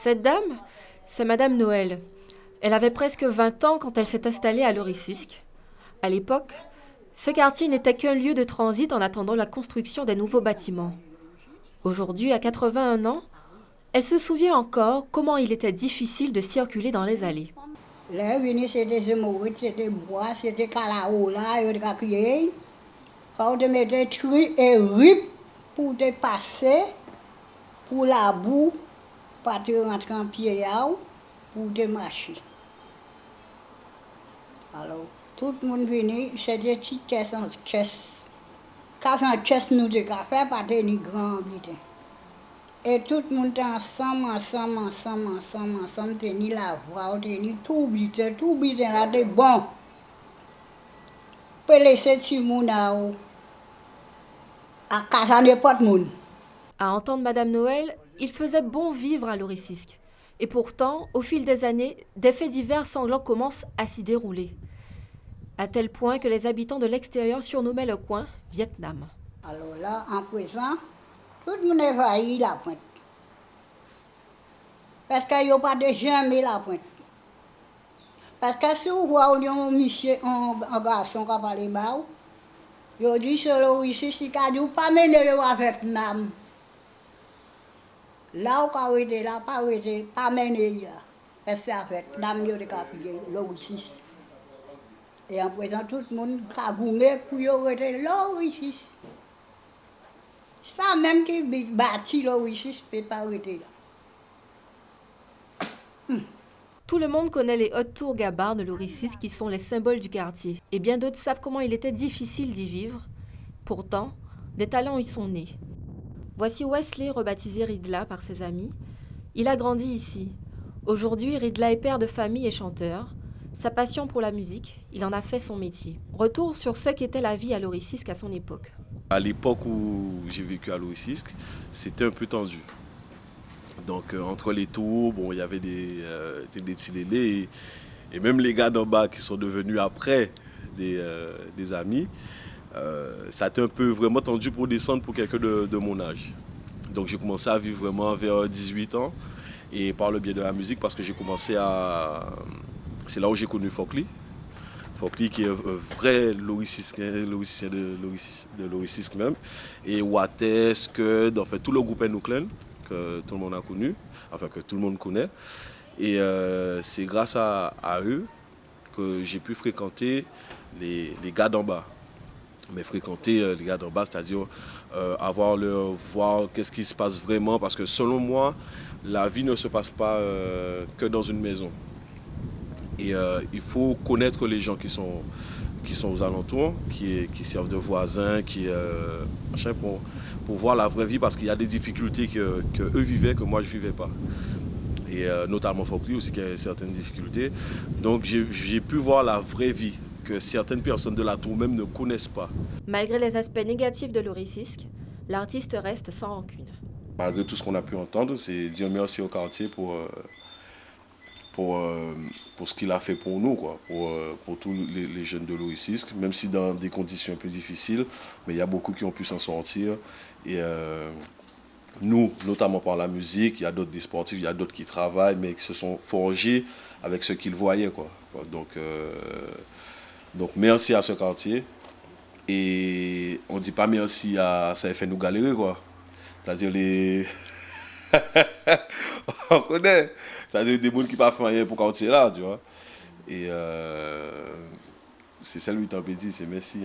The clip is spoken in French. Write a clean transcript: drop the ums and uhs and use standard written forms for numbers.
Cette dame, c'est Madame Noël. Elle avait presque 20 ans quand elle s'est installée à Lorissisque. À l'époque, ce quartier n'était qu'un lieu de transit en attendant la construction des nouveaux bâtiments. Aujourd'hui, à 81 ans, elle se souvient encore comment il était difficile de circuler dans les allées. Là, c'était Zémoïde, c'était bois, c'était Calao, là, il y a crié. Quand on mettait truc et rip pour te passer, pour la boue, pas te rentrer en pied, pour te marcher. Alors, tout le monde venait, c'était des petites caisses en caisse. Caisse en caisse, nous de café, pas de ni grand bulletin. Et tout le monde ensemble, tenir la voix, tenir tout bulletin là, de bon. Peut laisser tout le monde à casa n'importe monde. À entendre Madame Noël, il faisait bon vivre à Lorissisque. Et pourtant, au fil des années, des faits divers sanglants commencent à s'y dérouler. À tel point que les habitants de l'extérieur surnommaient le coin Vietnam. Alors là, en présent, tout le monde envahit la pointe. Parce qu'il n'y a pas de jamais la pointe. Parce que si vous voyez un monsieur, un garçon qui parle bas, il dit seulement ici, si vous ne pas mener à Vietnam. Là où vous êtes là, pas mener là. Parce que à Vietnam, il y a des capiers, là ici. Et en présent, tout le monde a goumé pour y arrêter là ici. Ça même qui bâtit là ici, ne peut pas arrêter là. Tout le monde connaît les hautes tours gabarres de Lorissisque qui sont les symboles du quartier. Et bien d'autres savent comment il était difficile d'y vivre. Pourtant, des talents y sont nés. Voici Wesley, rebaptisé Ridla par ses amis. Il a grandi ici. Aujourd'hui, Ridla est père de famille et chanteur. Sa passion pour la musique, il en a fait son métier. Retour sur ce qu'était la vie à Lorissisque à son époque. À l'époque où j'ai vécu à Lorissisque, c'était un peu tendu. Donc entre les tours, bon, il y avait des Tilélés et même les gars d'en bas qui sont devenus après des amis. Ça a été un peu vraiment tendu pour descendre pour quelqu'un de mon âge. Donc j'ai commencé à vivre vraiment vers 18 ans et par le biais de la musique parce que j'ai commencé à... C'est là où j'ai connu Fokli. Fokli qui est un vrai lorissisque de Lorissisque même. Et Wates, Scud, en fait tout le groupe Nuclean que tout le monde a connu, enfin que tout le monde connaît. Et c'est grâce à eux que j'ai pu fréquenter les gars d'en bas. Mais fréquenter les gars d'en bas, c'est-à-dire voir qu'est-ce qui se passe vraiment. Parce que selon moi, la vie ne se passe pas que dans une maison. Et il faut connaître les gens qui sont aux alentours, qui servent de voisins, pour voir la vraie vie, parce qu'il y a des difficultés que eux vivaient, que moi je ne vivais pas. Et notamment Fokli aussi qui a certaines difficultés. Donc j'ai pu voir la vraie vie, que certaines personnes de la tour même ne connaissent pas. Malgré les aspects négatifs de Lorissisque, l'artiste reste sans rancune. Malgré tout ce qu'on a pu entendre, c'est dire merci au quartier pour ce qu'il a fait pour nous, quoi, pour tous les jeunes de Lorissisque, même si dans des conditions un peu difficiles, mais il y a beaucoup qui ont pu s'en sortir. Et nous, notamment par la musique, il y a d'autres des sportifs, il y a d'autres qui travaillent, mais qui se sont forgés avec ce qu'ils voyaient, quoi. Donc merci à ce quartier. Et on ne dit pas merci à ça a fait nous galérer, quoi. C'est-à-dire les... on connaît. C'est-à-dire des gens qui ne pas fait rien pour quartier là, tu vois. Et c'est ça lui t'en dit, c'est merci.